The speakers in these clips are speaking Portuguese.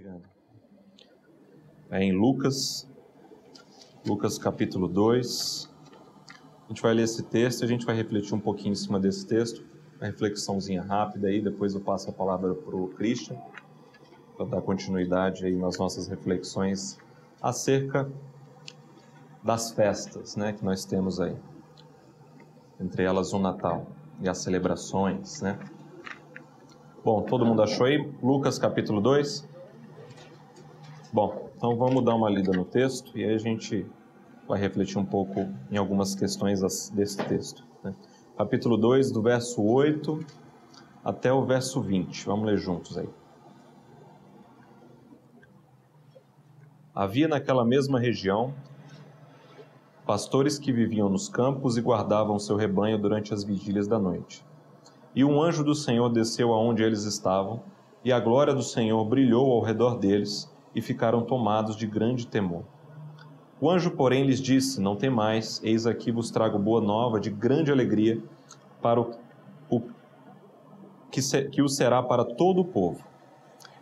chegando. É em Lucas capítulo 2. A gente vai ler esse texto e a gente vai refletir um pouquinho em cima desse texto. Uma reflexãozinha rápida aí, depois eu passo a palavra para o Christian, para dar continuidade aí nas nossas reflexões acerca das festas, né, que nós temos aí. Entre elas o Natal e as celebrações, né? Bom, todo mundo achou aí? Lucas capítulo 2? Bom, então vamos dar uma lida no texto e aí a gente vai refletir um pouco em algumas questões desse texto, né? Capítulo 2, do verso 8 até o verso 20. Vamos ler juntos aí. Havia naquela mesma região pastores que viviam nos campos e guardavam seu rebanho durante as vigílias da noite. E um anjo do Senhor desceu aonde eles estavam, e a glória do Senhor brilhou ao redor deles, e ficaram tomados de grande temor. O anjo, porém, lhes disse: Não temais, eis aqui vos trago boa nova de grande alegria, para que o será para todo o povo.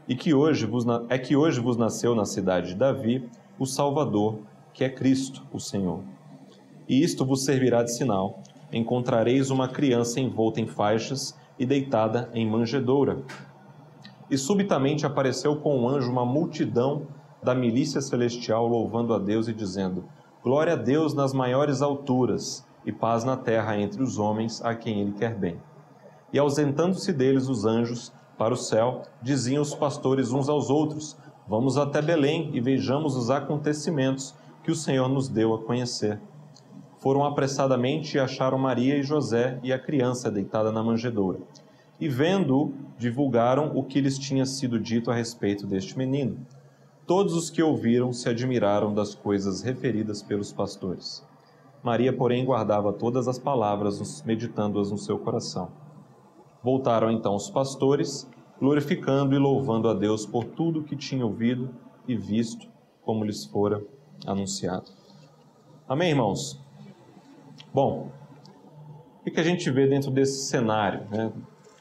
E que hoje vos nasceu na cidade de Davi o Salvador, que é Cristo, o Senhor. E isto vos servirá de sinal: encontrareis uma criança envolta em faixas e deitada em manjedoura. E subitamente apareceu com o anjo uma multidão da milícia celestial, louvando a Deus e dizendo: Glória a Deus nas maiores alturas, e paz na terra entre os homens a quem Ele quer bem. E ausentando-se deles os anjos para o céu, diziam os pastores uns aos outros: Vamos até Belém e vejamos os acontecimentos que o Senhor nos deu a conhecer. Foram apressadamente e acharam Maria e José e a criança deitada na manjedoura. E vendo-o, divulgaram o que lhes tinha sido dito a respeito deste menino. Todos os que ouviram se admiraram das coisas referidas pelos pastores. Maria, porém, guardava todas as palavras, meditando-as no seu coração. Voltaram então os pastores, glorificando e louvando a Deus por tudo o que tinham ouvido e visto, como lhes fora anunciado. Amém, irmãos? Bom, o que a gente vê dentro desse cenário, né,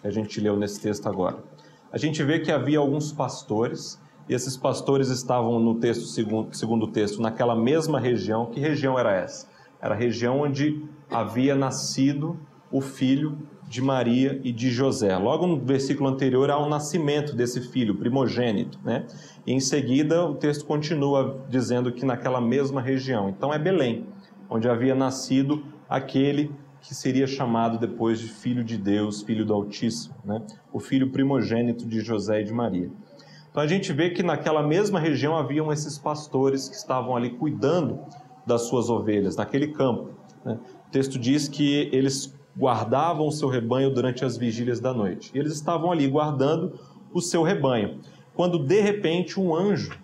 que a gente leu nesse texto agora? A gente vê que havia alguns pastores, e esses pastores estavam no texto, segundo o texto, naquela mesma região. Que região era essa? Era a região onde havia nascido o filho de Maria e de José. Logo no versículo anterior há o nascimento desse filho, primogênito, né? E em seguida o texto continua dizendo que naquela mesma região. Então é Belém, onde havia nascido aquele que seria chamado depois de Filho de Deus, Filho do Altíssimo, né? O filho primogênito de José e de Maria. Então a gente vê que naquela mesma região haviam esses pastores que estavam ali cuidando das suas ovelhas, naquele campo, né? O texto diz que eles guardavam o seu rebanho durante as vigílias da noite. E eles estavam ali guardando o seu rebanho, quando de repente um anjo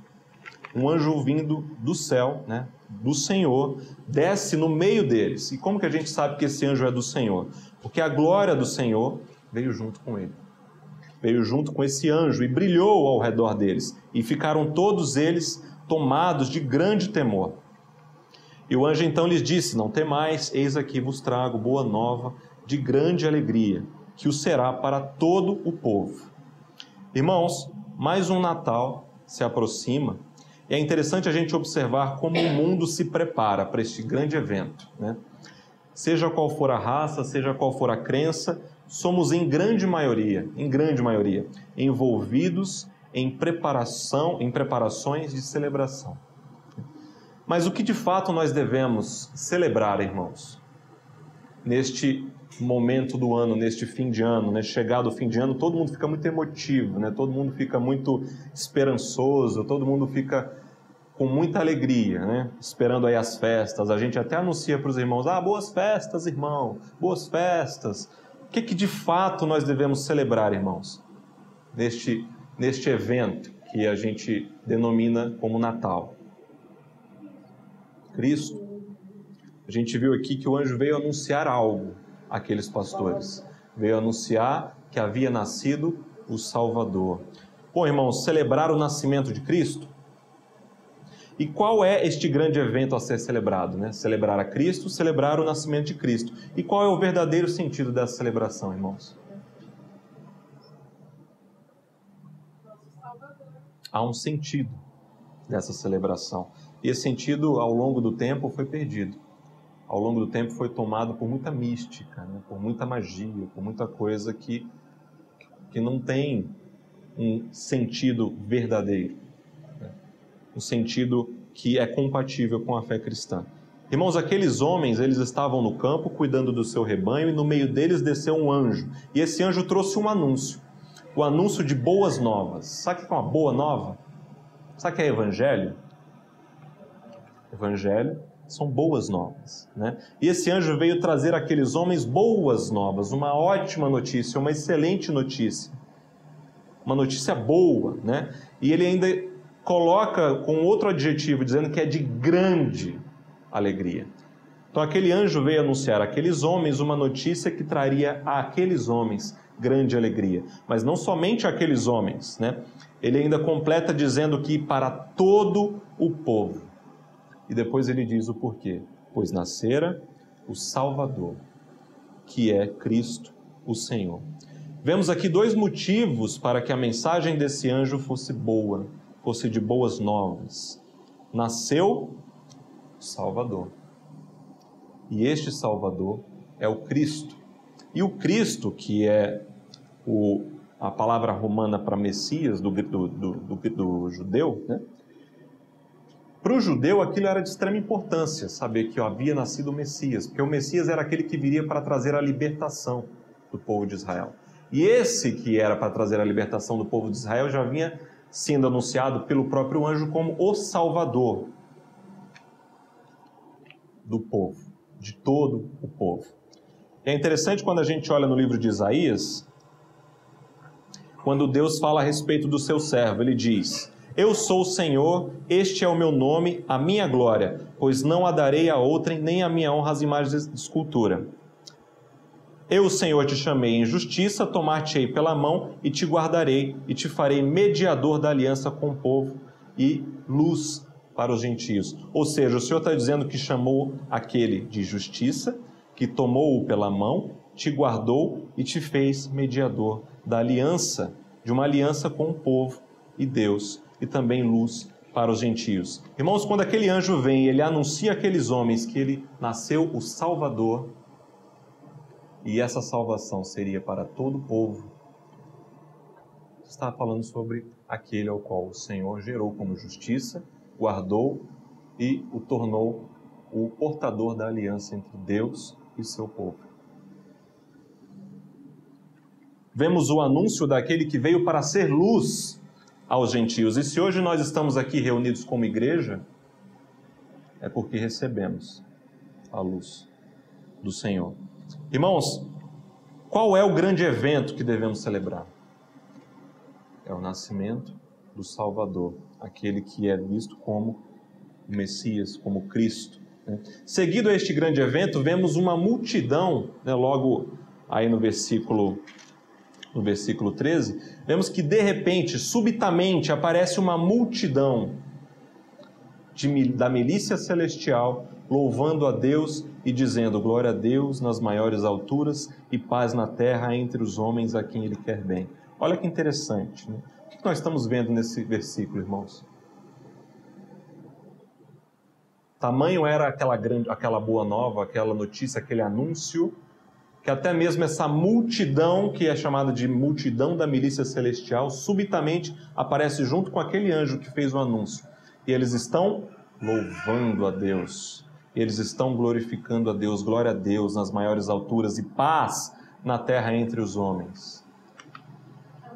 vindo do céu, né, do Senhor, desce no meio deles. E como que a gente sabe que esse anjo é do Senhor? Porque a glória do Senhor veio junto com ele. Veio junto com esse anjo e brilhou ao redor deles. E ficaram todos eles tomados de grande temor. E o anjo então lhes disse: Não temais, eis aqui vos trago boa nova de grande alegria, que o será para todo o povo. Irmãos, mais um Natal se aproxima. E é interessante a gente observar como o mundo se prepara para este grande evento, né? Seja qual for a raça, seja qual for a crença, somos em grande maioria, envolvidos em preparações de celebração. Mas o que de fato nós devemos celebrar, irmãos? Neste momento do ano, neste fim de ano, né? Chegado o fim de ano, todo mundo fica muito emotivo, né? Todo mundo fica muito esperançoso, todo mundo fica com muita alegria, né? Esperando aí as festas. A gente até anuncia para os irmãos: boas festas, irmão, boas festas. O que de fato nós devemos celebrar, irmãos, neste evento que a gente denomina como Natal? Cristo. A gente viu aqui que o anjo veio anunciar algo àqueles pastores. Veio anunciar que havia nascido o Salvador. Bom, irmãos, celebrar o nascimento de Cristo. E qual é este grande evento a ser celebrado, né? Celebrar a Cristo, celebrar o nascimento de Cristo. E qual é o verdadeiro sentido dessa celebração, irmãos? há um sentido dessa celebração. E esse sentido, ao longo do tempo, foi perdido. Ao longo do tempo foi tomado por muita mística, né? Por muita magia, por muita coisa que não tem um sentido verdadeiro, né? Um sentido que é compatível com a fé cristã. Irmãos, aqueles homens, eles estavam no campo cuidando do seu rebanho e no meio deles desceu um anjo. E esse anjo trouxe um anúncio, o anúncio de boas novas. Sabe o que é uma boa nova? Sabe o que é evangelho? Evangelho são boas novas, né? E esse anjo veio trazer àqueles homens boas novas, uma ótima notícia, uma excelente notícia. Uma notícia boa, né? E ele ainda coloca com outro adjetivo, dizendo que é de grande alegria. Então aquele anjo veio anunciar àqueles homens uma notícia que traria àqueles homens grande alegria. Mas não somente àqueles homens, né? Ele ainda completa dizendo que para todo o povo. E depois ele diz o porquê. Pois nascera o Salvador, que é Cristo o Senhor. Vemos aqui dois motivos para que a mensagem desse anjo fosse boa, fosse de boas novas. Nasceu o Salvador. E este Salvador é o Cristo. E o Cristo, que é a palavra romana para Messias, do judeu, né? Para o judeu aquilo era de extrema importância, saber que havia nascido o Messias, porque o Messias era aquele que viria para trazer a libertação do povo de Israel. E esse que era para trazer a libertação do povo de Israel já vinha sendo anunciado pelo próprio anjo como o Salvador do povo, de todo o povo. E é interessante quando a gente olha no livro de Isaías, quando Deus fala a respeito do seu servo, ele diz: eu sou o Senhor, este é o meu nome, a minha glória, pois não a darei a outrem, nem a minha honra às imagens de escultura. Eu, o Senhor, te chamei em justiça, tomar-te-ei pela mão e te guardarei, e te farei mediador da aliança com o povo e luz para os gentios. Ou seja, o Senhor está dizendo que chamou aquele de justiça, que tomou-o pela mão, te guardou e te fez mediador da aliança, de uma aliança com o povo e Deus, e também luz para os gentios. Irmãos, quando aquele anjo vem, ele anuncia àqueles homens que ele nasceu o Salvador, e essa salvação seria para todo o povo. Está falando sobre aquele ao qual o Senhor gerou como justiça, guardou e o tornou o portador da aliança entre Deus e seu povo. Vemos o anúncio daquele que veio para ser luz aos gentios. E se hoje nós estamos aqui reunidos como igreja, é porque recebemos a luz do Senhor. Irmãos, qual é o grande evento que devemos celebrar? É o nascimento do Salvador, aquele que é visto como o Messias, como Cristo, né? Seguido a este grande evento, vemos uma multidão, né, logo aí no versículo 13, vemos que de repente, subitamente, aparece uma multidão da milícia celestial, louvando a Deus e dizendo: glória a Deus nas maiores alturas e paz na terra entre os homens a quem Ele quer bem. Olha que interessante, né? O que nós estamos vendo nesse versículo, irmãos? Tamanho era aquela boa nova, aquela notícia, aquele anúncio, que até mesmo essa multidão, que é chamada de multidão da milícia celestial, subitamente aparece junto com aquele anjo que fez o anúncio. E eles estão louvando a Deus, eles estão glorificando a Deus, glória a Deus nas maiores alturas e paz na terra entre os homens. A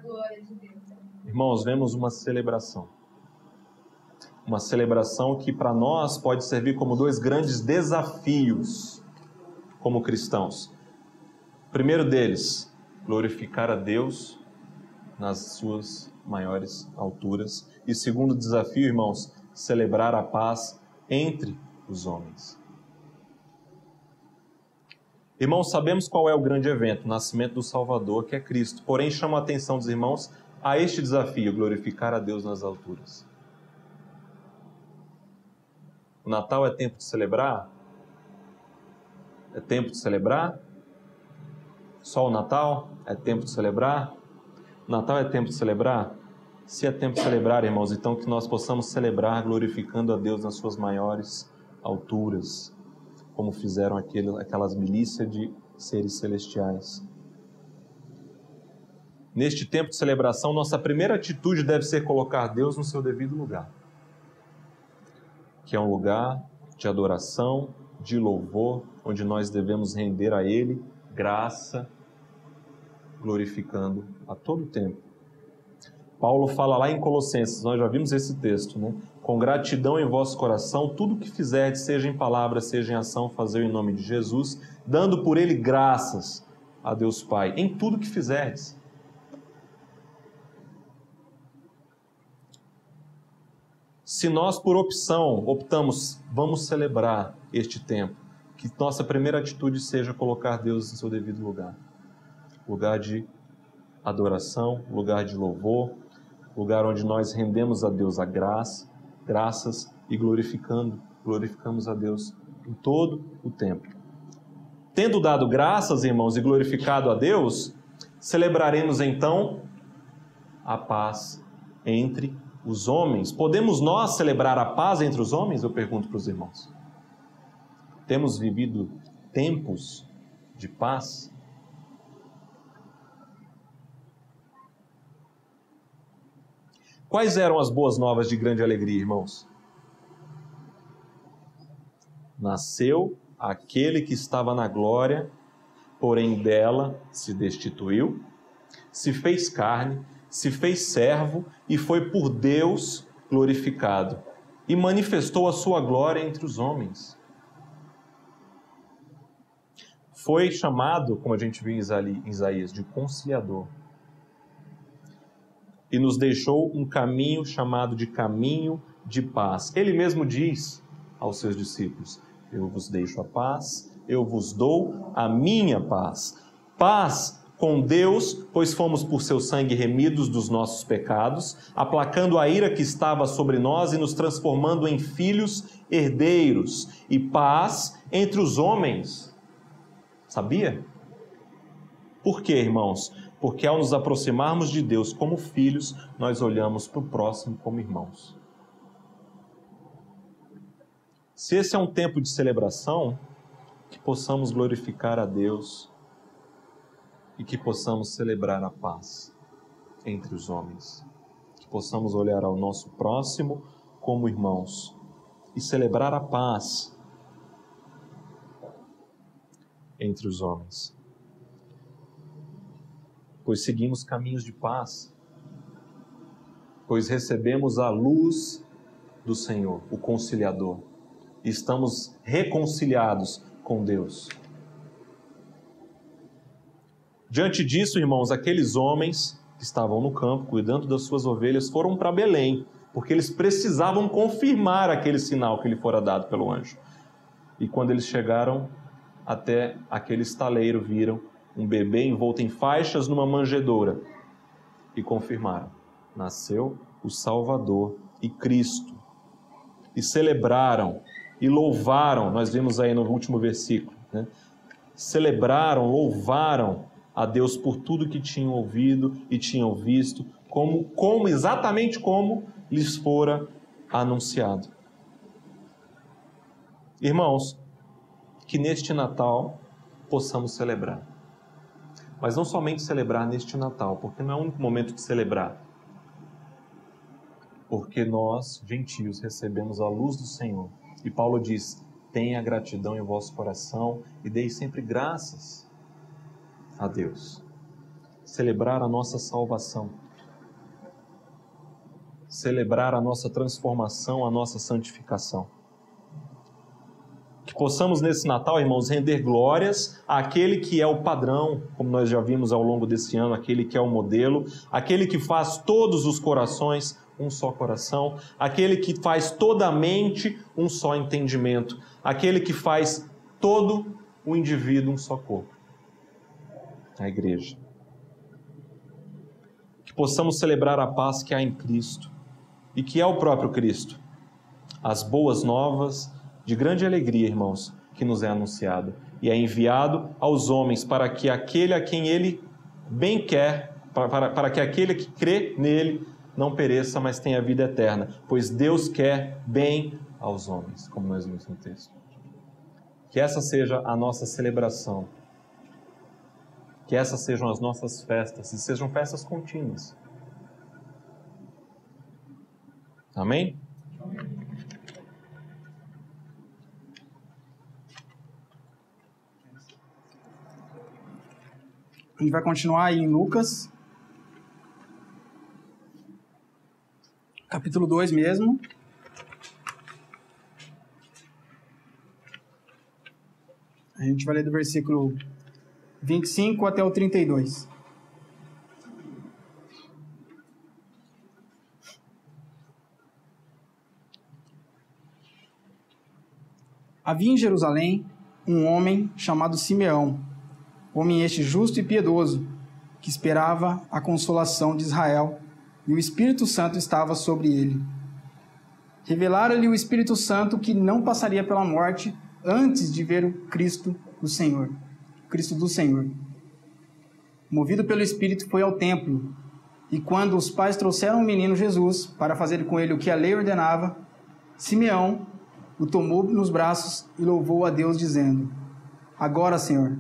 glória de Deus. Irmãos, vemos uma celebração que para nós pode servir como dois grandes desafios como cristãos. O primeiro deles, glorificar a Deus nas suas maiores alturas. E o segundo desafio, irmãos, celebrar a paz entre os homens. Irmãos, sabemos qual é o grande evento, o nascimento do Salvador, que é Cristo. Porém, chama a atenção dos irmãos a este desafio, glorificar a Deus nas alturas. O Natal é tempo de celebrar? É tempo de celebrar? Só o Natal é tempo de celebrar? Natal é tempo de celebrar? Se é tempo de celebrar, irmãos, então que nós possamos celebrar glorificando a Deus nas suas maiores alturas, como fizeram aquelas milícias de seres celestiais. Neste tempo de celebração, nossa primeira atitude deve ser colocar Deus no seu devido lugar, que é um lugar de adoração, de louvor, onde nós devemos render a Ele graça, glorificando a todo tempo. Paulo fala lá em Colossenses, nós já vimos esse texto, né? Com gratidão em vosso coração, tudo que fizerdes, seja em palavra, seja em ação, fazei em nome de Jesus, dando por Ele graças a Deus Pai, em tudo que fizerdes. Se nós, por opção, optamos, vamos celebrar este tempo, que nossa primeira atitude seja colocar Deus em seu devido lugar. Lugar de adoração, lugar de louvor, lugar onde nós rendemos a Deus a graças e glorificamos a Deus em todo o tempo. Tendo dado graças, irmãos, e glorificado a Deus, celebraremos então a paz entre os homens. Podemos nós celebrar a paz entre os homens? Eu pergunto para os irmãos. Temos vivido tempos de paz? Quais eram as boas novas de grande alegria, irmãos? Nasceu aquele que estava na glória, porém dela se destituiu, se fez carne, se fez servo e foi por Deus glorificado e manifestou a sua glória entre os homens. Foi chamado, como a gente viu em Isaías, de conciliador. E nos deixou um caminho chamado de caminho de paz. Ele mesmo diz aos seus discípulos: eu vos deixo a paz, eu vos dou a minha paz. Paz com Deus, pois fomos por seu sangue remidos dos nossos pecados, aplacando a ira que estava sobre nós e nos transformando em filhos herdeiros. E paz entre os homens. Sabia? Por quê, irmãos? Porque ao nos aproximarmos de Deus como filhos, nós olhamos para o próximo como irmãos. Se esse é um tempo de celebração, que possamos glorificar a Deus e que possamos celebrar a paz entre os homens. Que possamos olhar ao nosso próximo como irmãos e celebrar a paz entre os homens. Pois seguimos caminhos de paz, pois recebemos a luz do Senhor, o conciliador, e estamos reconciliados com Deus. Diante disso, irmãos, aqueles homens que estavam no campo, cuidando das suas ovelhas, foram para Belém, porque eles precisavam confirmar aquele sinal que lhe fora dado pelo anjo. E quando eles chegaram até aquele estaleiro, viram um bebê envolto em faixas numa manjedoura e confirmaram: nasceu o Salvador e Cristo. E celebraram e louvaram, nós vimos aí no último versículo, né? Celebraram, louvaram a Deus por tudo que tinham ouvido e tinham visto, exatamente como lhes fora anunciado. Irmãos, que neste Natal possamos celebrar. Mas não somente celebrar neste Natal, porque não é o único momento de celebrar. Porque nós, gentios, recebemos a luz do Senhor. E Paulo diz: tenha gratidão em vosso coração e dei sempre graças a Deus. Celebrar a nossa salvação. Celebrar a nossa transformação, a nossa santificação. Que possamos nesse Natal, irmãos, render glórias àquele que é o padrão, como nós já vimos ao longo desse ano, aquele que é o modelo, aquele que faz todos os corações um só coração, aquele que faz toda a mente um só entendimento, aquele que faz todo o indivíduo um só corpo, a igreja. Que possamos celebrar a paz que há em Cristo e que é o próprio Cristo, as boas novas de grande alegria, irmãos, que nos é anunciado e é enviado aos homens para que aquele a quem Ele bem quer para que aquele que crê nele não pereça, mas tenha vida eterna, pois Deus quer bem aos homens, como nós vimos no texto. Que essa seja a nossa celebração, que essas sejam as nossas festas, e sejam festas contínuas. Amém? A gente vai continuar aí em Lucas, capítulo 2 mesmo. A gente vai ler do versículo 25 até o 32. Havia em Jerusalém um homem chamado Simeão, homem este justo e piedoso, que esperava a consolação de Israel, e o Espírito Santo estava sobre ele. Revelara-lhe o Espírito Santo que não passaria pela morte antes de ver o Cristo do Senhor. Movido pelo Espírito, foi ao templo, e quando os pais trouxeram o menino Jesus para fazer com ele o que a lei ordenava, Simeão o tomou nos braços e louvou a Deus, dizendo: Agora, Senhor,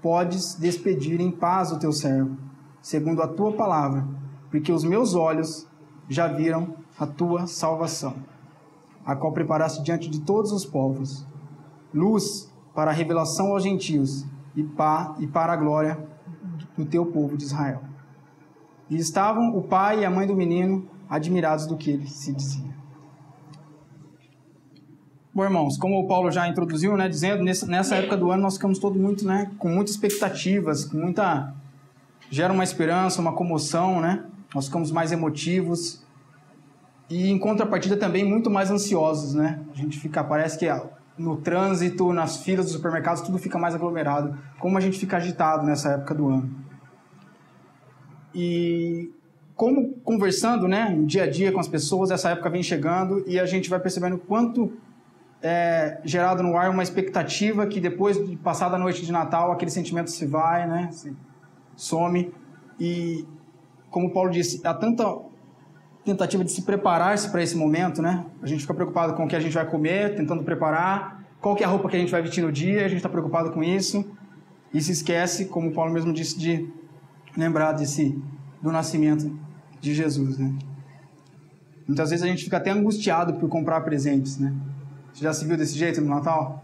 podes despedir em paz o teu servo, segundo a tua palavra, porque os meus olhos já viram a tua salvação, a qual preparaste diante de todos os povos, luz para a revelação aos gentios e para a glória do teu povo de Israel. E estavam o pai e a mãe do menino admirados do que ele se dizia. Bom, irmãos, como o Paulo já introduziu, né, dizendo, nessa época do ano nós ficamos todos muito, né, com muitas expectativas, gera uma esperança, uma comoção, né? Nós ficamos mais emotivos e, em contrapartida, também muito mais ansiosos, né? A gente parece que no trânsito, nas filas dos supermercados, tudo fica mais aglomerado. Como a gente fica agitado nessa época do ano. E como conversando, né, no dia a dia com as pessoas, essa época vem chegando e a gente vai percebendo quanto é gerado no ar uma expectativa que depois de passada a noite de Natal, aquele sentimento se vai, né, some. E, como Paulo disse, há tanta tentativa de se preparar-se para esse momento, né? A gente fica preocupado com o que a gente vai comer, tentando preparar, qual que é a roupa que a gente vai vestir no dia, a gente está preocupado com isso, e se esquece, como Paulo mesmo disse, de lembrar do nascimento de Jesus, né? Muitas vezes a gente fica até angustiado por comprar presentes, né? Você já se viu desse jeito no Natal?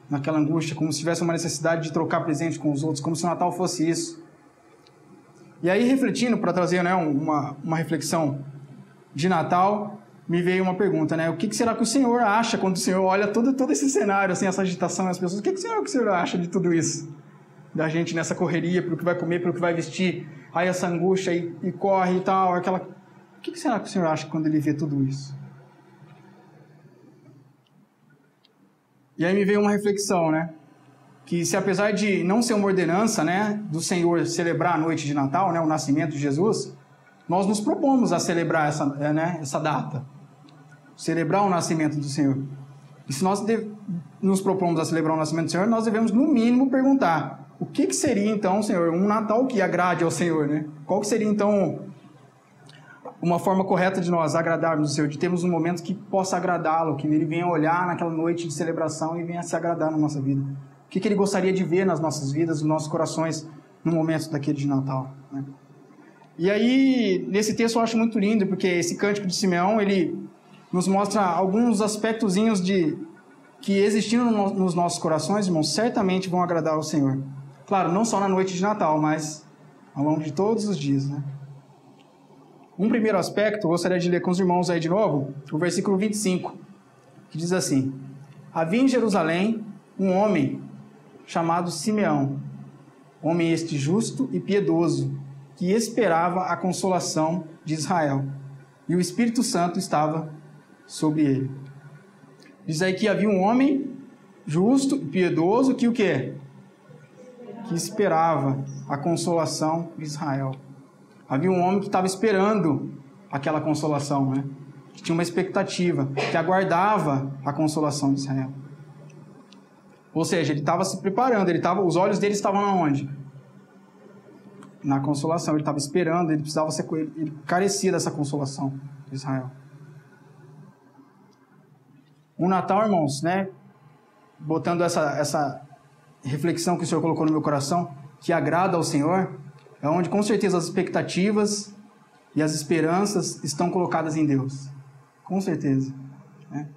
Naquela angústia, como se tivesse uma necessidade de trocar presente com os outros, como se o Natal fosse isso. E aí, refletindo, para trazer, né, uma reflexão de Natal, me veio uma pergunta, né? O que será que o Senhor acha quando o Senhor olha todo esse cenário, assim, essa agitação, as pessoas? O que o Senhor acha de tudo isso? Da gente nessa correria, pelo que vai comer, pelo que vai vestir, aí essa angústia e corre e tal, aquela... O que será que o Senhor acha quando Ele vê tudo isso? E aí me veio uma reflexão, né? Que se apesar de não ser uma ordenança, né, do Senhor celebrar a noite de Natal, né, o nascimento de Jesus, nós nos propomos a celebrar essa data, celebrar o nascimento do Senhor. E se nós nos propomos a celebrar o nascimento do Senhor, nós devemos, no mínimo, perguntar: o que seria, então, Senhor, um Natal que agrade ao Senhor, né? Qual que seria, então, uma forma correta de nós agradarmos o Senhor, de termos um momento que possa agradá-lo, que Ele venha olhar naquela noite de celebração e venha se agradar na nossa vida? O que Ele gostaria de ver nas nossas vidas, nos nossos corações, no momento daquele de Natal, né? E aí, nesse texto eu acho muito lindo, porque esse cântico de Simeão, ele nos mostra alguns aspectozinhos que existindo nos nossos corações, irmãos, certamente vão agradar ao Senhor. Claro, não só na noite de Natal, mas ao longo de todos os dias, né? Um primeiro aspecto, eu gostaria de ler com os irmãos aí de novo, o versículo 25, que diz assim: Havia em Jerusalém um homem chamado Simeão, homem este justo e piedoso, que esperava a consolação de Israel, e o Espírito Santo estava sobre ele. Diz aí que havia um homem justo e piedoso que o quê? Que esperava a consolação de Israel. Havia um homem que estava esperando aquela consolação, né? Que tinha uma expectativa, que aguardava a consolação de Israel. Ou seja, ele estava se preparando, os olhos dele estavam aonde? na consolação. Ele estava esperando, ele precisava ser, ele carecia dessa consolação de Israel. O Natal, irmãos, né? Botando essa reflexão que o Senhor colocou no meu coração, que agrada ao Senhor, é onde com certeza as expectativas e as esperanças estão colocadas em Deus. Com certeza. Né?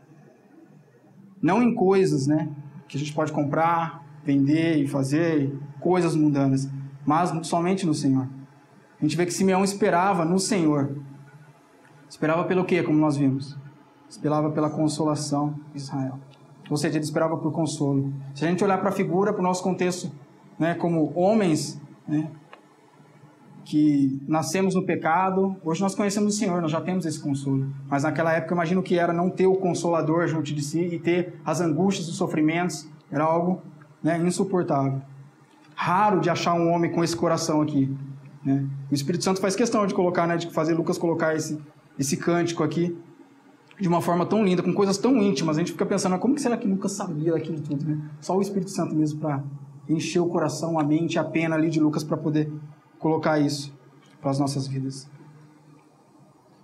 Não em coisas, né? Que a gente pode comprar, vender e fazer coisas mundanas, mas somente no Senhor. A gente vê que Simeão esperava no Senhor. Esperava pelo quê, como nós vimos? Esperava pela consolação de Israel. Ou seja, ele esperava por consolo. Se a gente olhar para a figura, para o nosso contexto, né, como homens, né, que nascemos no pecado, hoje nós conhecemos o Senhor, nós já temos esse consolo. Mas naquela época, eu imagino que era não ter o Consolador junto de si e ter as angústias, os sofrimentos, era algo, né, insuportável. Raro de achar um homem com esse coração aqui. Né? O Espírito Santo faz questão de colocar, né, de fazer Lucas colocar esse cântico aqui de uma forma tão linda, com coisas tão íntimas. A gente fica pensando, como que será que Lucas sabia daquilo tudo? Né? Só o Espírito Santo mesmo para encher o coração, a mente, a pena ali de Lucas para poder colocar isso para as nossas vidas.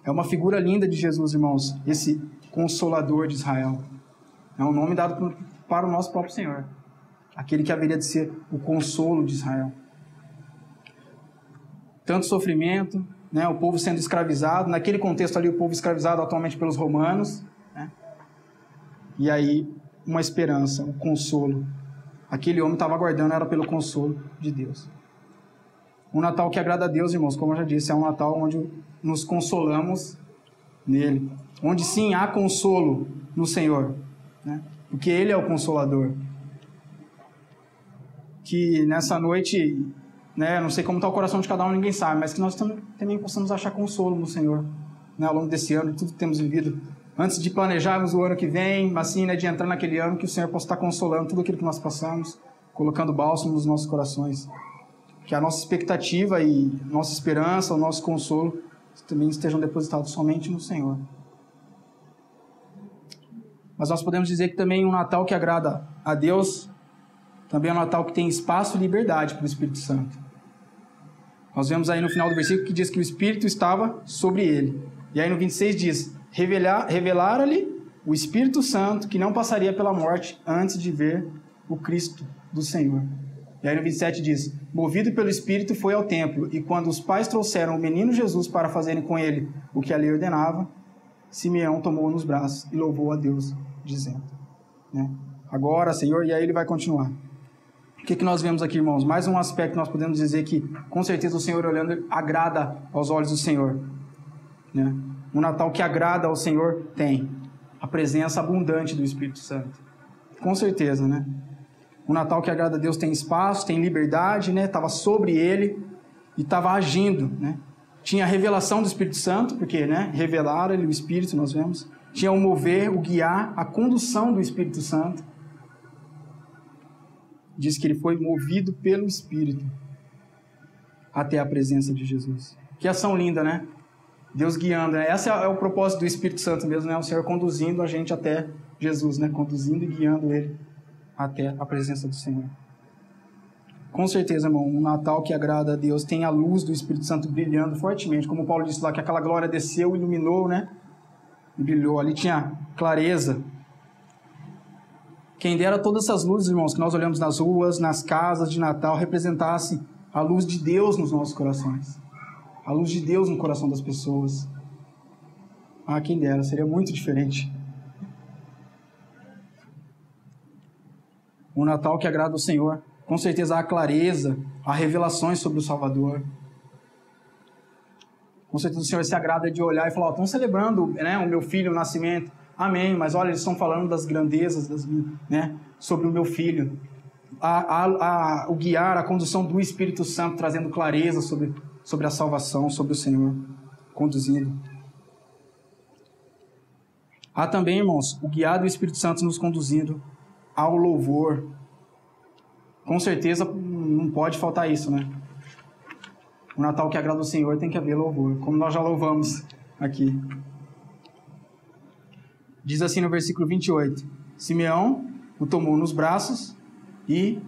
É uma figura linda de Jesus, irmãos, esse Consolador de Israel. É um nome dado para o nosso próprio Senhor. Aquele que haveria de ser o consolo de Israel. Tanto sofrimento, né, o povo sendo escravizado, naquele contexto ali o povo escravizado atualmente pelos romanos, né, e aí uma esperança, um consolo. Aquele homem estava aguardando, era pelo consolo de Deus. Um Natal que agrada a Deus, irmãos, como eu já disse, é um Natal onde nos consolamos nele, onde sim há consolo no Senhor, né, porque Ele é o Consolador. Que nessa noite, né, não sei como está o coração de cada um, ninguém sabe, mas que nós também possamos achar consolo no Senhor, né, ao longo desse ano, tudo que temos vivido. Antes de planejarmos o ano que vem, assim, né, de entrar naquele ano, que o Senhor possa estar consolando tudo aquilo que nós passamos, colocando bálsamo nos nossos corações. Que a nossa expectativa e nossa esperança, o nosso consolo, também estejam depositados somente no Senhor. Mas nós podemos dizer que também um Natal que agrada a Deus também é um Natal que tem espaço e liberdade para o Espírito Santo. Nós vemos aí no final do versículo que diz que o Espírito estava sobre ele. E aí no 26 diz, revelara-lhe o Espírito Santo que não passaria pela morte antes de ver o Cristo do Senhor. E aí no 27 diz, movido pelo Espírito foi ao templo, e quando os pais trouxeram o menino Jesus para fazerem com ele o que a lei ordenava, Simeão tomou-o nos braços e louvou a Deus, dizendo, né? Agora, Senhor, e aí ele vai continuar. O que nós vemos aqui, irmãos? Mais um aspecto que nós podemos dizer que, com certeza, o Senhor olhando agrada aos olhos do Senhor. Né? Um Natal que agrada ao Senhor tem a presença abundante do Espírito Santo. Com certeza, né? Um Natal que agrada a Deus tem espaço, tem liberdade, né? Estava sobre ele e estava agindo, né? Tinha a revelação do Espírito Santo, porque, né? Revelaram ele, o Espírito, nós vemos. Tinha o mover, o guiar, a condução do Espírito Santo. Diz que ele foi movido pelo Espírito até a presença de Jesus. Que ação linda, né? Deus guiando, né? Esse é o propósito do Espírito Santo mesmo, né? O Senhor conduzindo a gente até Jesus, né? Conduzindo e guiando ele até a presença do Senhor. Com certeza, irmão, um Natal que agrada a Deus tem a luz do Espírito Santo brilhando fortemente, como Paulo disse lá, que aquela glória desceu, iluminou, né? E brilhou, ali tinha clareza. Quem dera todas essas luzes, irmãos, que nós olhamos nas ruas, nas casas de Natal, representasse a luz de Deus nos nossos corações. A luz de Deus no coração das pessoas. Ah, quem dera, seria muito diferente. Um Natal que agrada ao Senhor. Com certeza há clareza, há revelações sobre o Salvador. Com certeza o Senhor se agrada de olhar e falar, estão celebrando, né, o meu filho, o nascimento. Amém, mas olha, eles estão falando das grandezas, né, sobre o meu filho. O guiar, a condução do Espírito Santo, trazendo clareza sobre a salvação, sobre o Senhor, conduzindo. Há também, irmãos, o guiar do Espírito Santo nos conduzindo ao louvor. Com certeza não pode faltar isso, né? O Natal que agrada ao Senhor tem que haver louvor, como nós já louvamos aqui. Diz assim no versículo 28, Simeão o tomou nos braços e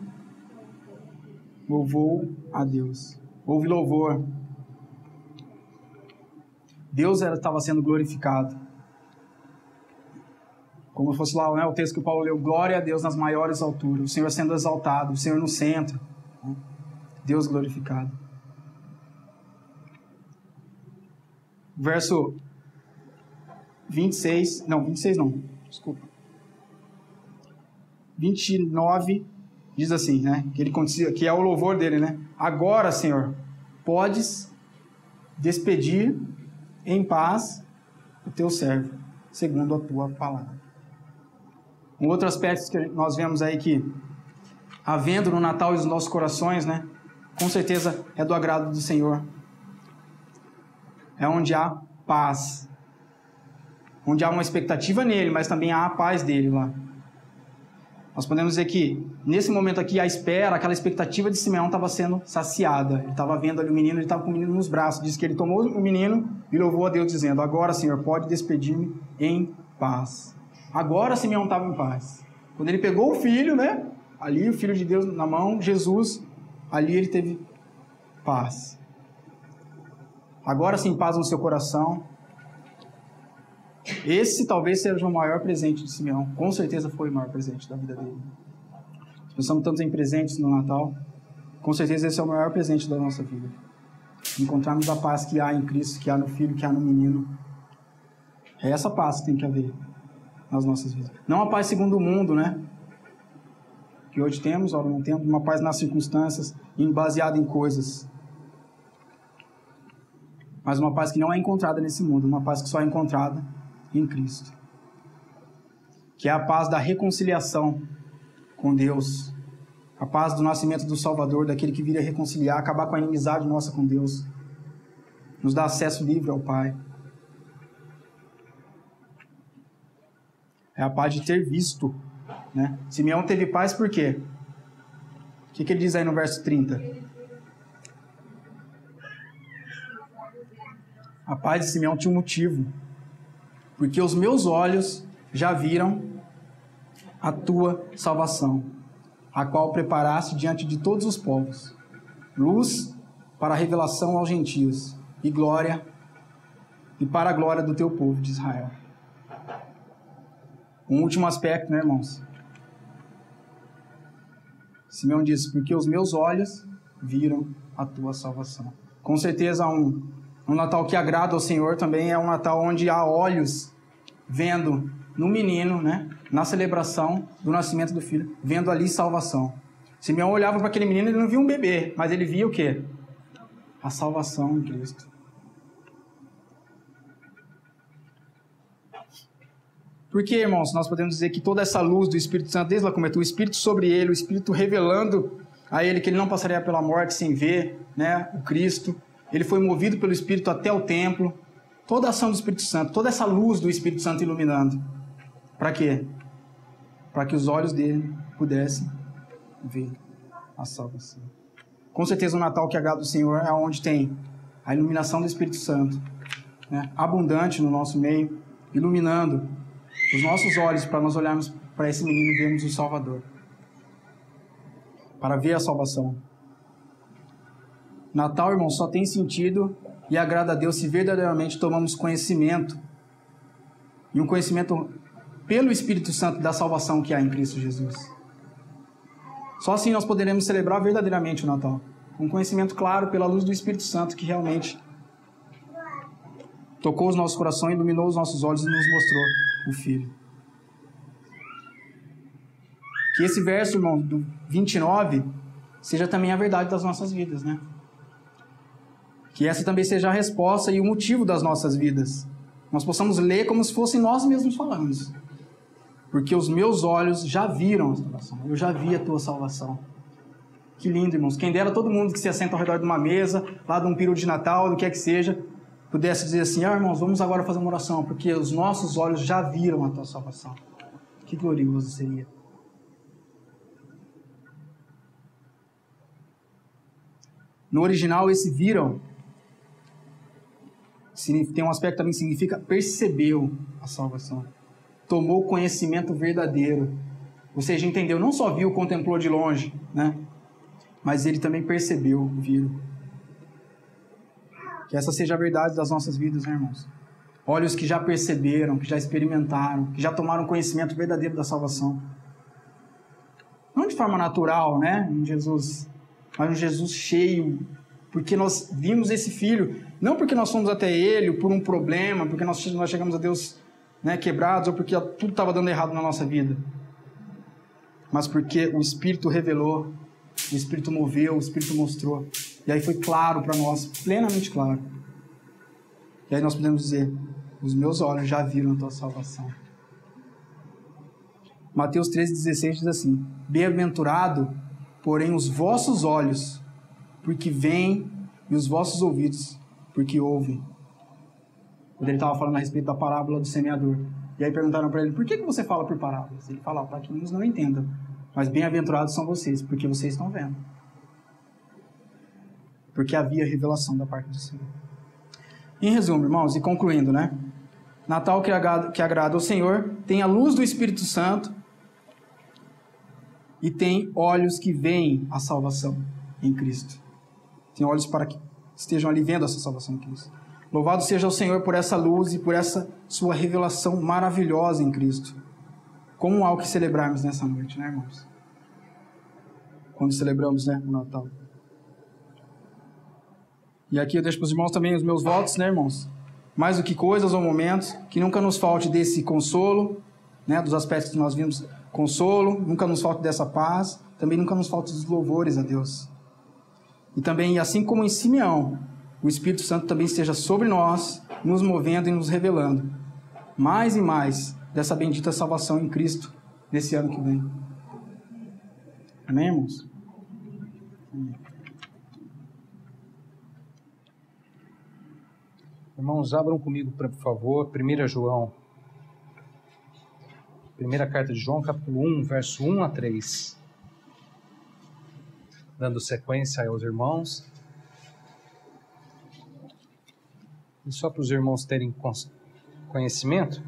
louvou a Deus. houve louvor. Deus estava sendo glorificado. Como fosse lá, né, o texto que o Paulo leu, glória a Deus nas maiores alturas, o Senhor sendo exaltado, o Senhor no centro, né? Deus glorificado. Verso 26 não, desculpa. 29 diz assim, né, que é o louvor dele, né? Agora, Senhor, podes despedir em paz o teu servo, segundo a tua palavra. Um outro aspecto que nós vemos aí que, havendo no Natal e nos nossos corações, né, com certeza é do agrado do Senhor. É onde há paz. Onde há uma expectativa nele, mas também há a paz dele lá. Nós podemos dizer que, nesse momento aqui, a espera, aquela expectativa de Simeão estava sendo saciada. Ele estava vendo ali o menino, ele estava com o menino nos braços. Diz que ele tomou o menino e louvou a Deus, dizendo: agora, Senhor, pode despedir-me em paz. Agora Simeão estava em paz. Quando ele pegou o filho, né? Ali, o Filho de Deus na mão, Jesus, ali ele teve paz. Agora sim, paz no seu coração. Esse talvez seja o maior presente de Simeão. Com certeza foi o maior presente da vida dele. Pensamos tanto em presentes no Natal. Com certeza esse é o maior presente da nossa vida. Encontrarmos a paz que há em Cristo, que há no Filho, que há no menino. É essa paz que tem que haver nas nossas vidas. Não a paz segundo o mundo, né? Que hoje temos, ora não temos. Uma paz nas circunstâncias, baseada em coisas. Mas uma paz que não é encontrada nesse mundo. Uma paz que só é encontrada em Cristo. Que é a paz da reconciliação com Deus. A paz do nascimento do Salvador, daquele que viria reconciliar, acabar com a inimizade nossa com Deus. Nos dá acesso livre ao Pai. É a paz de ter visto, né? Simeão teve paz por quê? O que ele diz aí no verso 30? A paz de Simeão tinha um motivo. Porque os meus olhos já viram a tua salvação, a qual preparaste diante de todos os povos, luz para a revelação aos gentios e glória e para a glória do teu povo de Israel. Um último aspecto, né, irmãos? Simeão diz: porque os meus olhos viram a tua salvação. Com certeza um Natal que agrada ao Senhor também é um Natal onde há olhos vendo no menino, né, na celebração do nascimento do filho, vendo ali salvação. Simeão olhava para aquele menino e ele não via um bebê, mas ele via o quê? A salvação em Cristo. Porque, irmãos, nós podemos dizer que toda essa luz do Espírito Santo, desde lá começou, o Espírito sobre ele, o Espírito revelando a ele que ele não passaria pela morte sem ver, né, o Cristo. Ele foi movido pelo Espírito até o templo. Toda a ação do Espírito Santo, toda essa luz do Espírito Santo iluminando. Para quê? Para que os olhos dele pudessem ver a salvação. Com certeza o Natal que agrada o Senhor é onde tem a iluminação do Espírito Santo, né, abundante no nosso meio, iluminando os nossos olhos para nós olharmos para esse menino e vermos o Salvador. Para ver a salvação. Natal, irmão, só tem sentido e agrada a Deus se verdadeiramente tomamos conhecimento. E um conhecimento pelo Espírito Santo da salvação que há em Cristo Jesus. Só assim nós poderemos celebrar verdadeiramente o Natal. Um conhecimento claro pela luz do Espírito Santo que realmente tocou os nossos corações, iluminou os nossos olhos e nos mostrou o Filho. Que esse verso, irmão, do 29, seja também a verdade das nossas vidas, né? Que essa também seja a resposta e o motivo das nossas vidas. Nós possamos ler como se fossem nós mesmos falando. Porque os meus olhos já viram a salvação. Eu já vi a tua salvação. Que lindo, irmãos. Quem dera todo mundo que se assenta ao redor de uma mesa, lá de um período de Natal, do que é que seja, pudesse dizer assim: irmãos, vamos agora fazer uma oração, porque os nossos olhos já viram a tua salvação. Que glorioso seria. No original, esse viram tem um aspecto também que significa percebeu a salvação. Tomou conhecimento verdadeiro. Ou seja, entendeu, não só viu, contemplou de longe, né? Mas ele também percebeu, viu. Que essa seja a verdade das nossas vidas, né, irmãos? Olhos que já perceberam, que já experimentaram, que já tomaram conhecimento verdadeiro da salvação. Não de forma natural, né, em Jesus, mas um Jesus cheio, porque nós vimos esse Filho, não porque nós fomos até Ele por um problema, porque nós chegamos a Deus, né, quebrados, ou porque tudo estava dando errado na nossa vida, mas porque o Espírito revelou, o Espírito moveu, o Espírito mostrou, e aí foi claro para nós, plenamente claro. E aí nós podemos dizer, os meus olhos já viram a tua salvação. Mateus 13,16 diz assim, bem-aventurado, porém, os vossos olhos, porque veem, e os vossos ouvidos, porque ouvem. Quando ele estava falando a respeito da parábola do semeador. E aí perguntaram para ele, por que você fala por parábolas? Ele fala, para que uns não entendam. Mas bem-aventurados são vocês, porque vocês estão vendo. Porque havia revelação da parte do Senhor. Em resumo, irmãos, e concluindo, né? Natal que agrada ao Senhor tem a luz do Espírito Santo e tem olhos que veem a salvação em Cristo. Tem olhos para que estejam ali vendo essa salvação em Cristo. Louvado seja o Senhor por essa luz e por essa sua revelação maravilhosa em Cristo. Como há o que celebrarmos nessa noite, né, irmãos? Quando celebramos, né, o Natal. E aqui eu deixo para os irmãos também os meus votos, né, irmãos? Mais do que coisas ou momentos, que nunca nos falte desse consolo, né, dos aspectos que nós vimos, consolo, nunca nos falte dessa paz, também nunca nos falte dos louvores a Deus. E também, assim como em Simeão, o Espírito Santo também esteja sobre nós, nos movendo e nos revelando mais e mais dessa bendita salvação em Cristo nesse ano que vem. Amém, irmãos? Amém. Irmãos, abram comigo, por favor, 1 João. Primeira carta de João, capítulo 1, verso 1 a 3. Dando sequência aos irmãos. E só para os irmãos terem conhecimento,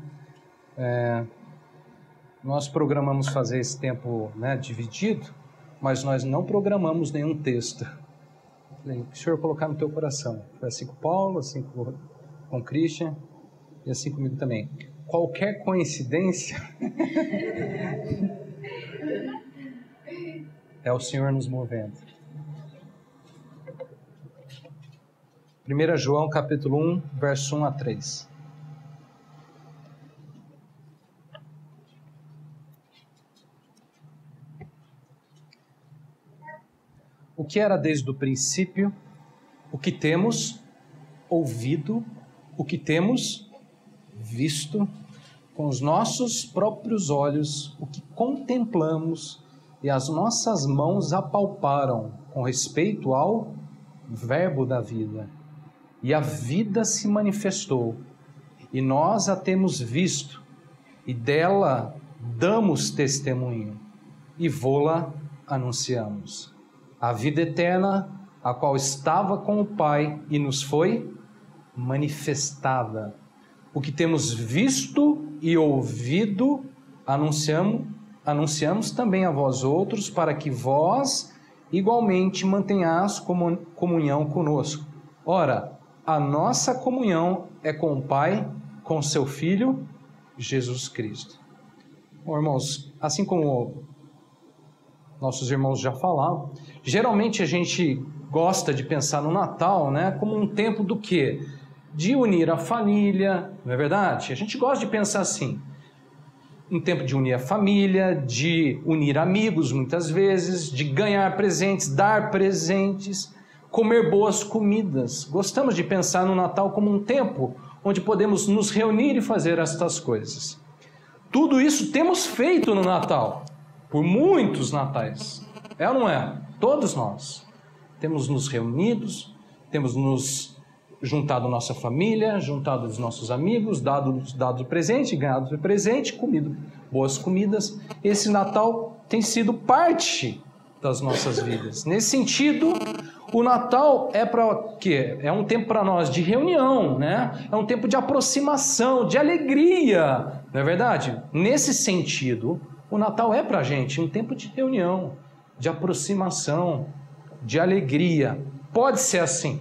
nós programamos fazer esse tempo, né, dividido, mas nós não programamos nenhum texto. O que o Senhor colocar no teu coração. Foi assim com Paulo, assim com Christian e assim comigo também. Qualquer coincidência é o Senhor nos movendo. 1 João capítulo 1, verso 1 a 3. O que era desde o princípio, o que temos ouvido, o que temos visto com os nossos próprios olhos, o que contemplamos e as nossas mãos apalparam com respeito ao Verbo da vida. E a vida se manifestou, e nós a temos visto, e dela damos testemunho, e vô-la anunciamos. A vida eterna, a qual estava com o Pai e nos foi manifestada. O que temos visto e ouvido, anunciamos também a vós outros, para que vós igualmente mantenhais comunhão conosco. Ora, a nossa comunhão é com o Pai, com seu Filho, Jesus Cristo. Bom, irmãos, assim como nossos irmãos já falaram, geralmente a gente gosta de pensar no Natal, né, como um tempo do quê? De unir a família, não é verdade? A gente gosta de pensar assim, um tempo de unir a família, de unir amigos muitas vezes, de ganhar presentes, dar presentes, comer boas comidas. Gostamos de pensar no Natal como um tempo onde podemos nos reunir e fazer estas coisas. Tudo isso temos feito no Natal, por muitos natais. É ou não é? Todos nós temos nos reunidos, temos nos juntado nossa família, juntado os nossos amigos, dado presente, ganhado presente, comido boas comidas. Esse Natal tem sido parte das nossas vidas. Nesse sentido, o Natal é para quê? É um tempo para nós de reunião, né? É um tempo de aproximação, de alegria, não é verdade? Nesse sentido, o Natal é para a gente um tempo de reunião, de aproximação, de alegria. Pode ser assim.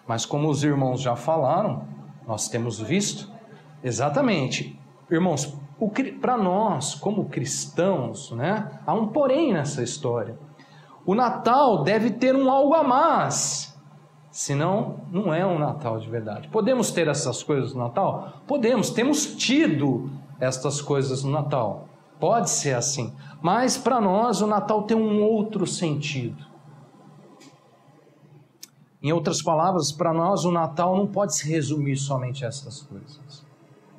Mas como os irmãos já falaram, nós temos visto, exatamente, irmãos, para nós, como cristãos, né, há um porém nessa história. O Natal deve ter um algo a mais, senão não é um Natal de verdade. Podemos ter essas coisas no Natal? Podemos, temos tido estas coisas no Natal. Pode ser assim, mas para nós o Natal tem um outro sentido. Em outras palavras, para nós o Natal não pode se resumir somente a essas coisas.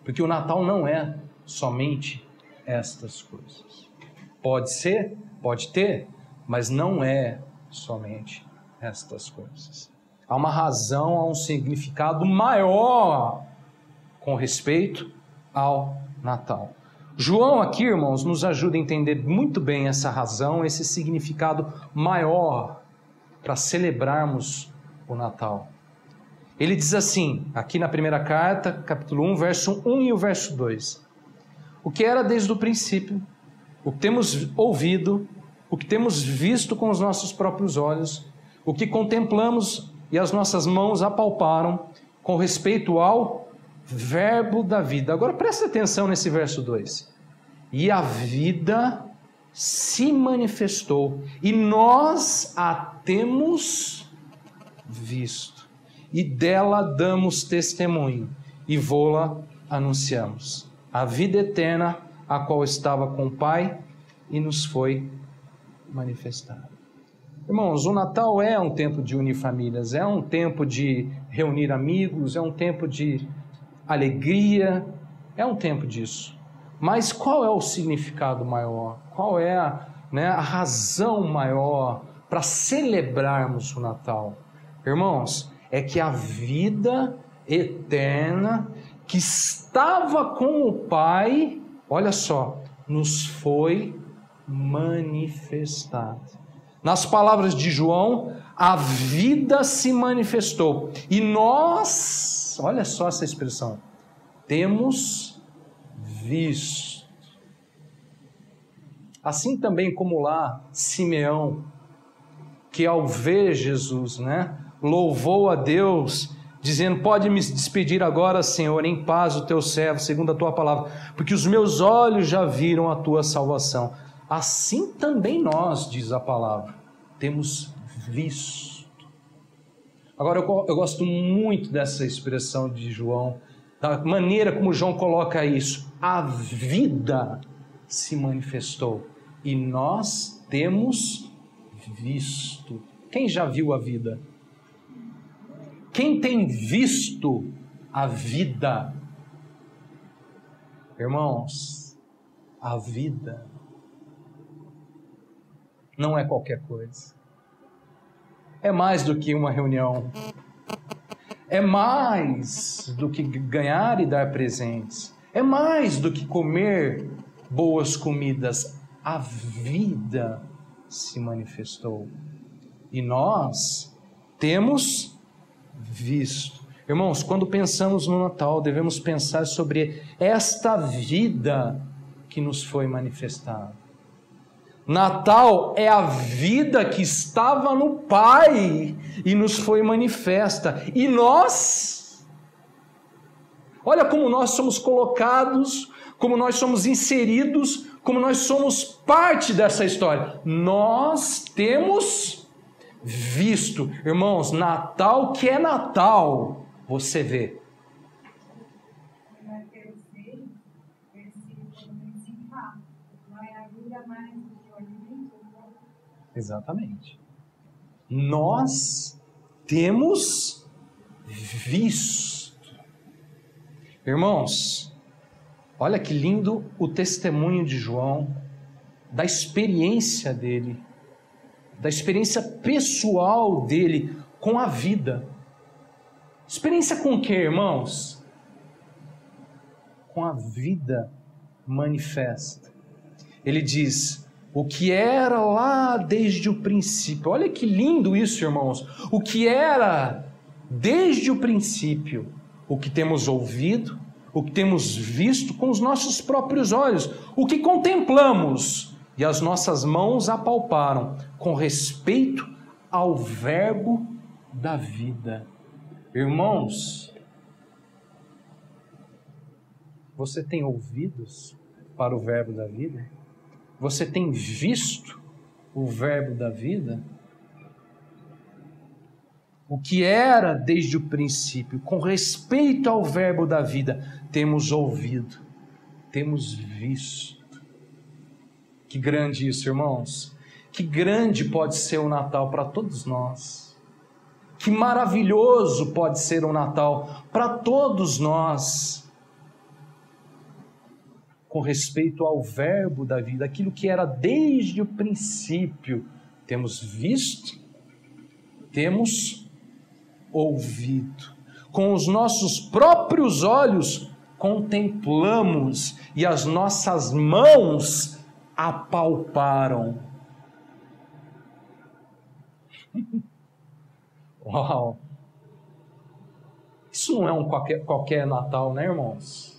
Porque o Natal não é somente estas coisas. Pode ser, pode ter, mas não é somente estas coisas. Há uma razão, há um significado maior com respeito ao Natal. João aqui, irmãos, nos ajuda a entender muito bem essa razão, esse significado maior para celebrarmos o Natal. Ele diz assim, aqui na primeira carta, capítulo 1, verso 1 e o verso 2. O que era desde o princípio, o que temos ouvido, o que temos visto com os nossos próprios olhos, o que contemplamos e as nossas mãos apalparam com respeito ao verbo da vida. Agora presta atenção nesse verso 2. E a vida se manifestou, e nós a temos visto, e dela damos testemunho, e vô-la anunciamos. A vida eterna, a qual estava com o Pai, e nos foi manifestada. Irmãos, o Natal é um tempo de unir famílias, é um tempo de reunir amigos, é um tempo de alegria, é um tempo disso. Mas qual é o significado maior? Qual é a razão maior para celebrarmos o Natal? Irmãos, é que a vida eterna que estava com o Pai, olha só, nos foi manifestada. Nas palavras de João, a vida se manifestou. E nós, olha só essa expressão, temos visto. Assim também como lá, Simeão, que ao ver Jesus, louvou a Deus, dizendo, pode me despedir agora, Senhor, em paz o teu servo, segundo a tua palavra, porque os meus olhos já viram a tua salvação. Assim também nós, diz a palavra, temos visto. Agora eu gosto muito dessa expressão de João, da maneira como João coloca isso. A vida se manifestou e nós temos visto. Quem já viu a vida? Quem tem visto a vida? Irmãos, a vida não é qualquer coisa. É mais do que uma reunião. É mais do que ganhar e dar presentes. É mais do que comer boas comidas. A vida se manifestou. E nós temos visto. Irmãos, quando pensamos no Natal, devemos pensar sobre esta vida que nos foi manifestada. Natal é a vida que estava no Pai e nos foi manifesta. E nós, olha como nós somos colocados, como nós somos inseridos, como nós somos parte dessa história. Nós temos visto. Irmãos, Natal que é Natal, você vê. Exatamente. Nós temos visto. Irmãos, olha que lindo o testemunho de João, da experiência dele, da experiência pessoal dele com a vida. Experiência com o que, irmãos? Com a vida manifesta. Ele diz, o que era lá desde o princípio. Olha que lindo isso, irmãos. O que era desde o princípio. O que temos ouvido, o que temos visto com os nossos próprios olhos. O que contemplamos e as nossas mãos apalparam com respeito ao verbo da vida. Irmãos, você tem ouvidos para o verbo da vida? Você tem visto o verbo da vida? O que era desde o princípio, com respeito ao verbo da vida, temos ouvido, temos visto. Que grande isso, irmãos. Que grande pode ser o Natal para todos nós. Que maravilhoso pode ser o Natal para todos nós. Com respeito ao verbo da vida, aquilo que era desde o princípio, temos visto, temos ouvido. Com os nossos próprios olhos contemplamos e as nossas mãos apalparam. Uau! Isso não é qualquer Natal, né, irmãos?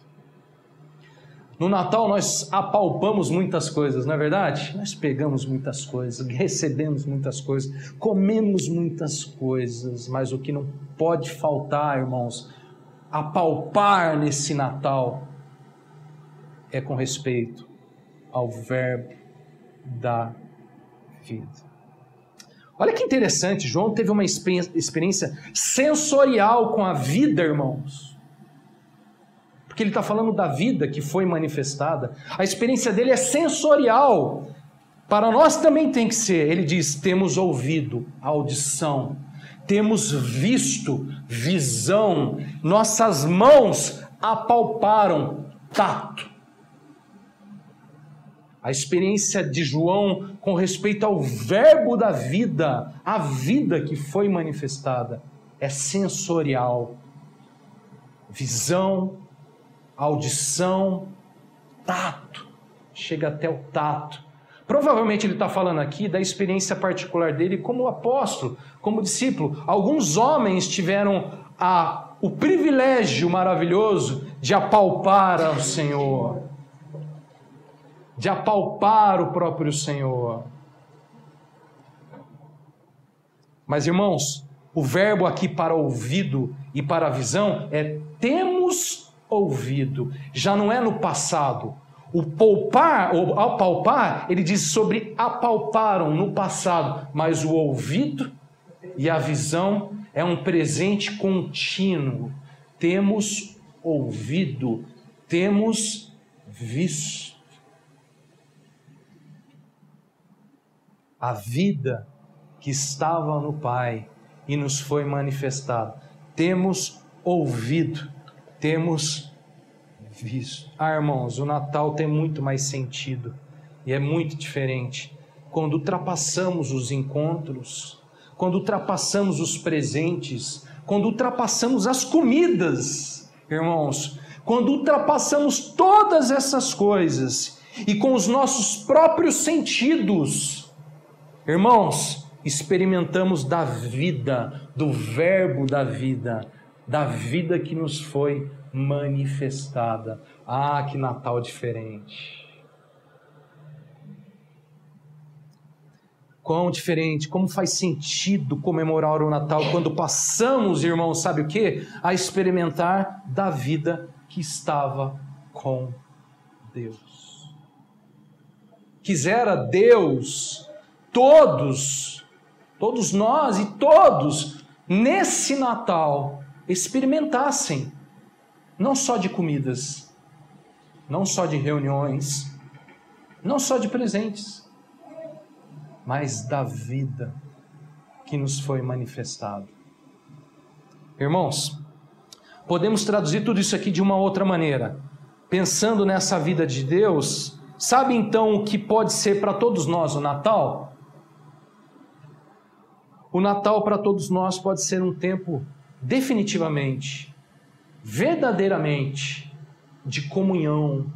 No Natal nós apalpamos muitas coisas, não é verdade? Nós pegamos muitas coisas, recebemos muitas coisas, comemos muitas coisas, mas o que não pode faltar, irmãos, apalpar nesse Natal é com respeito ao verbo da vida. Olha que interessante, João teve uma experiência sensorial com a vida, irmãos. Porque ele está falando da vida que foi manifestada. A experiência dele é sensorial. Para nós também tem que ser. Ele diz, temos ouvido, audição. Temos visto, visão. Nossas mãos apalparam, tato. A experiência de João com respeito ao verbo da vida, a vida que foi manifestada, é sensorial. Visão, audição, tato, chega até o tato. Provavelmente ele está falando aqui da experiência particular dele como apóstolo, como discípulo. Alguns homens tiveram o privilégio maravilhoso de apalpar ao Senhor, de apalpar o próprio Senhor. Mas, irmãos, o verbo aqui para ouvido e para a visão é temos ouvido, já não é no passado. O poupar, ou apalpar, ele diz sobre apalparam no passado, mas o ouvido e a visão é um presente contínuo. Temos ouvido, temos visto. A vida que estava no Pai e nos foi manifestada. Temos ouvido, temos visto. Irmãos, o Natal tem muito mais sentido e é muito diferente quando ultrapassamos os encontros, quando ultrapassamos os presentes, quando ultrapassamos as comidas, irmãos, quando ultrapassamos todas essas coisas e com os nossos próprios sentidos, irmãos, experimentamos da vida, do verbo da vida que nos foi manifestada. Ah, que Natal diferente! Quão diferente, como faz sentido comemorar o Natal quando passamos, irmãos, sabe o quê? A experimentar da vida que estava com Deus. Quisera Deus, todos nós e todos, nesse Natal, experimentassem, não só de comidas, não só de reuniões, não só de presentes, mas da vida que nos foi manifestada. Irmãos, podemos traduzir tudo isso aqui de uma outra maneira. Pensando nessa vida de Deus, sabe então o que pode ser para todos nós o Natal? O Natal para todos nós pode ser um tempo definitivamente, verdadeiramente, de comunhão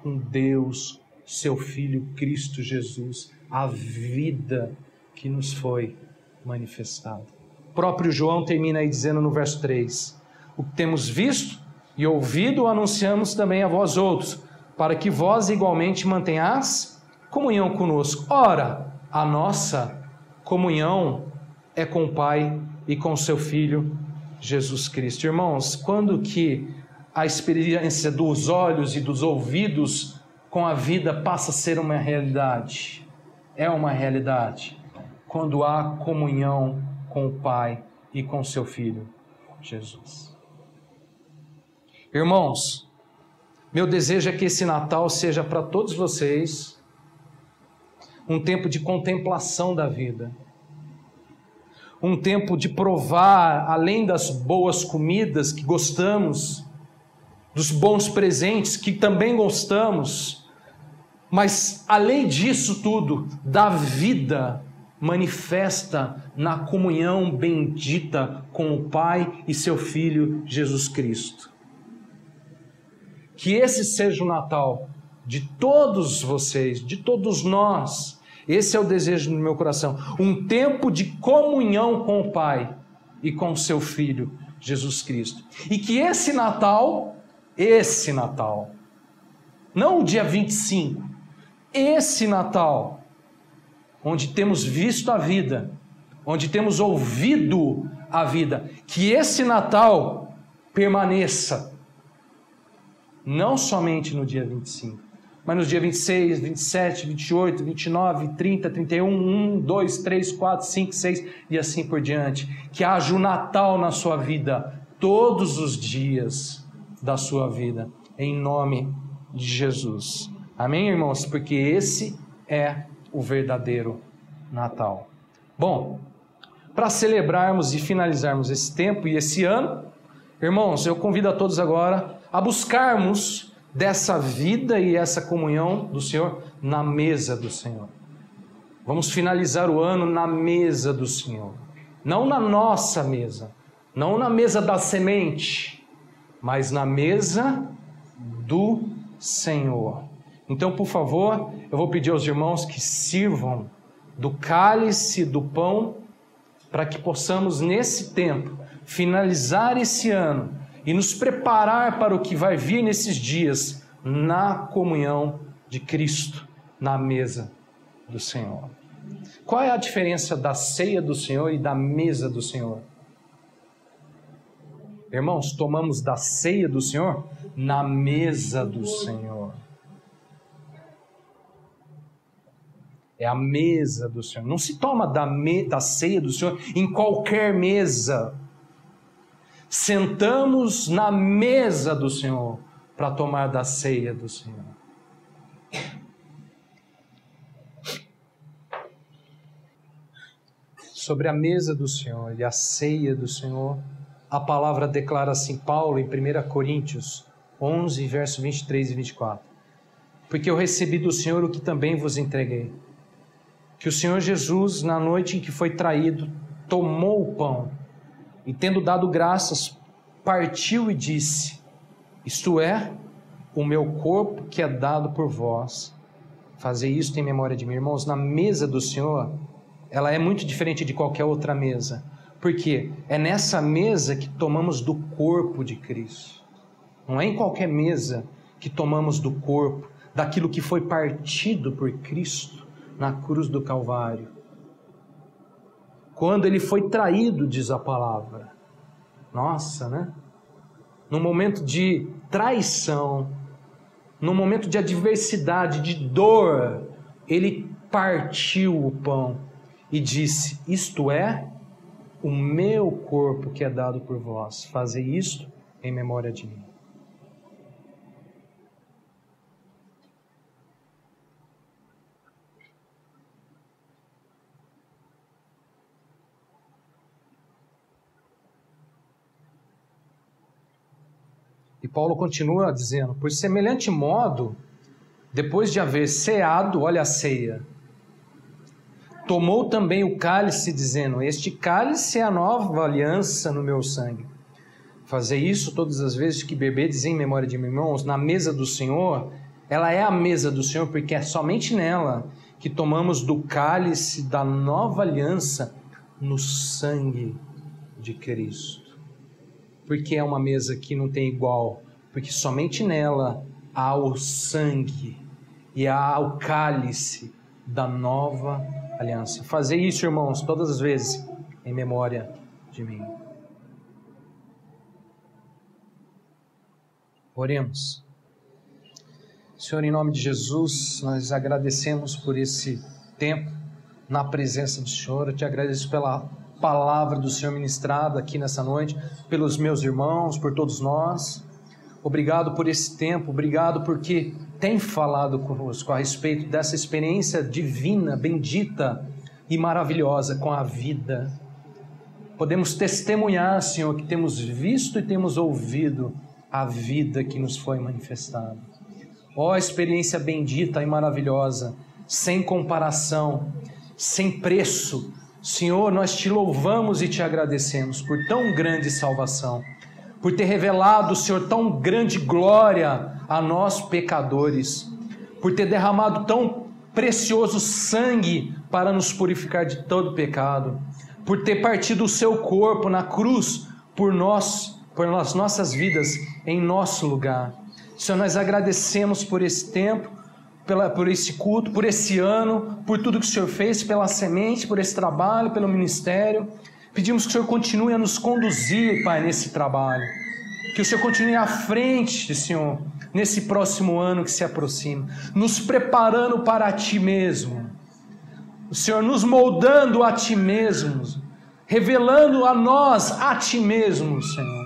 com Deus, seu Filho Cristo Jesus, a vida que nos foi manifestada. O próprio João termina aí dizendo no verso 3, o que temos visto e ouvido anunciamos também a vós outros, para que vós igualmente mantenhais comunhão conosco. Ora, a nossa comunhão é com o Pai e com seu Filho Jesus Cristo. Irmãos, quando que a experiência dos olhos e dos ouvidos com a vida passa a ser uma realidade? É uma realidade quando há comunhão com o Pai e com seu Filho, Jesus. Irmãos, meu desejo é que esse Natal seja para todos vocês um tempo de contemplação da vida, um tempo de provar, além das boas comidas que gostamos, dos bons presentes que também gostamos, mas além disso tudo, da vida manifesta na comunhão bendita com o Pai e seu Filho Jesus Cristo. Que esse seja o Natal de todos vocês, de todos nós. Esse é o desejo do meu coração. Um tempo de comunhão com o Pai e com seu Filho Jesus Cristo. E que esse Natal, não o dia 25, esse Natal, onde temos visto a vida, onde temos ouvido a vida, que esse Natal permaneça, não somente no dia 25, mas nos dias 26, 27, 28, 29, 30, 31, 1, 2, 3, 4, 5, 6 e assim por diante. Que haja o Natal na sua vida, todos os dias da sua vida, em nome de Jesus. Amém, irmãos? Porque esse é o verdadeiro Natal. Bom, para celebrarmos e finalizarmos esse tempo e esse ano, irmãos, eu convido a todos agora a buscarmos dessa vida e essa comunhão do Senhor na mesa do Senhor. Vamos finalizar o ano na mesa do Senhor, não na nossa mesa, não na mesa da semente, mas na mesa do Senhor. Então, por favor, eu vou pedir aos irmãos que sirvam do cálice, do pão, para que possamos nesse tempo finalizar esse ano e nos preparar para o que vai vir nesses dias na comunhão de Cristo, na mesa do Senhor. Qual é a diferença da ceia do Senhor e da mesa do Senhor? Irmãos, tomamos da ceia do Senhor na mesa do Senhor. É a mesa do Senhor. Não se toma da ceia do Senhor em qualquer mesa. Sentamos na mesa do Senhor para tomar da ceia do Senhor. Sobre a mesa do Senhor e a ceia do Senhor, a palavra declara assim, Paulo, em 1 Coríntios 11, verso 23 e 24. Porque eu recebi do Senhor o que também vos entreguei. Que o Senhor Jesus, na noite em que foi traído, tomou o pão e, tendo dado graças, partiu e disse, isto é, o meu corpo que é dado por vós. Fazei isto em memória de mim. Irmãos, na mesa do Senhor, ela é muito diferente de qualquer outra mesa. Porque é nessa mesa que tomamos do corpo de Cristo. Não é em qualquer mesa que tomamos do corpo, daquilo que foi partido por Cristo na cruz do Calvário. Quando ele foi traído, diz a palavra. Nossa, né? No momento de traição, no momento de adversidade, de dor, ele partiu o pão e disse, isto é o meu corpo que é dado por vós. Fazei isto em memória de mim. E Paulo continua dizendo, por semelhante modo, depois de haver ceado, olha a ceia, tomou também o cálice, dizendo, este cálice é a nova aliança no meu sangue. Fazei isso todas as vezes que bebedes em memória de mim. Irmãos, na mesa do Senhor, ela é a mesa do Senhor, porque é somente nela que tomamos do cálice da nova aliança no sangue de Cristo. Porque é uma mesa que não tem igual, porque somente nela há o sangue e há o cálice da nova aliança. Fazei isso, irmãos, todas as vezes em memória de mim. Oremos. Senhor, em nome de Jesus, nós agradecemos por esse tempo na presença do Senhor. Eu te agradeço pela palavra do Senhor ministrada aqui nessa noite, pelos meus irmãos, por todos nós. Obrigado por esse tempo, obrigado porque tem falado conosco a respeito dessa experiência divina, bendita e maravilhosa com a vida. Podemos testemunhar, Senhor, que temos visto e temos ouvido a vida que nos foi manifestada. Ó, experiência bendita e maravilhosa, sem comparação, sem preço. Senhor, nós te louvamos e te agradecemos por tão grande salvação, por ter revelado, Senhor, tão grande glória a nós pecadores, por ter derramado tão precioso sangue para nos purificar de todo pecado, por ter partido o seu corpo na cruz por nós, por as nossas vidas, em nosso lugar. Senhor, nós agradecemos por esse tempo, por esse culto, por esse ano, por tudo que o Senhor fez, pela semente, por esse trabalho, pelo ministério. Pedimos que o Senhor continue a nos conduzir, Pai, nesse trabalho. Que o Senhor continue à frente, Senhor, nesse próximo ano que se aproxima, nos preparando para Ti mesmo. O Senhor nos moldando a Ti mesmo, revelando a nós a Ti mesmo, Senhor.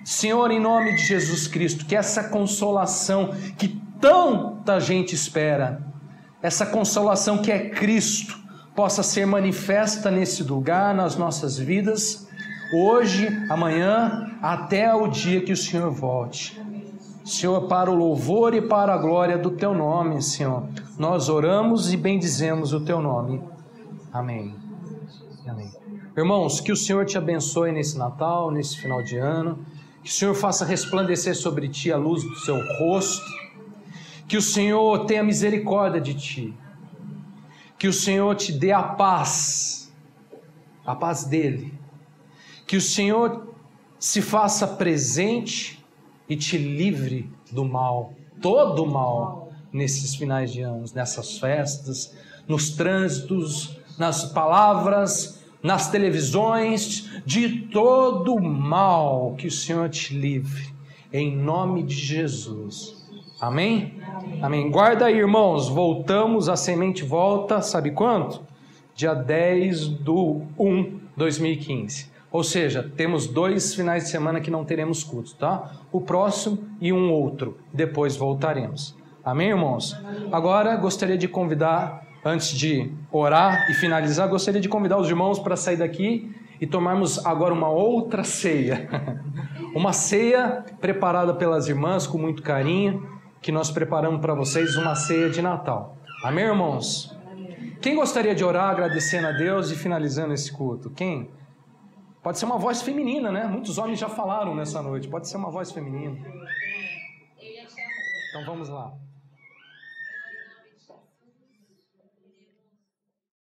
Senhor, em nome de Jesus Cristo, que essa consolação que tanta gente espera, essa consolação que é Cristo, possa ser manifesta nesse lugar, nas nossas vidas, hoje, amanhã, até o dia que o Senhor volte. Senhor, para o louvor e para a glória do Teu nome, Senhor, nós oramos e bendizemos o Teu nome. Amém. Amém. Irmãos, que o Senhor te abençoe nesse Natal, nesse final de ano, que o Senhor faça resplandecer sobre ti a luz do seu rosto, que o Senhor tenha misericórdia de ti, que o Senhor te dê a paz dele, que o Senhor se faça presente e te livre do mal, todo o mal, nesses finais de anos, nessas festas, nos trânsitos, nas palavras, nas televisões, de todo o mal, que o Senhor te livre, em nome de Jesus. Amém? Amém. Guarda aí, irmãos, voltamos, a semente volta, sabe quanto? Dia 10/1/2015. Ou seja, temos 2 finais de semana que não teremos culto, tá? O próximo e um outro, depois voltaremos. Amém, irmãos? Agora, gostaria de convidar, antes de orar e finalizar, gostaria de convidar os irmãos para sair daqui e tomarmos agora uma outra ceia. Uma ceia preparada pelas irmãs com muito carinho, que nós preparamos para vocês, uma ceia de Natal. Amém, irmãos? Quem gostaria de orar agradecendo a Deus e finalizando esse culto? Quem? Pode ser uma voz feminina, né? Muitos homens já falaram nessa noite. Pode ser uma voz feminina. Então vamos lá.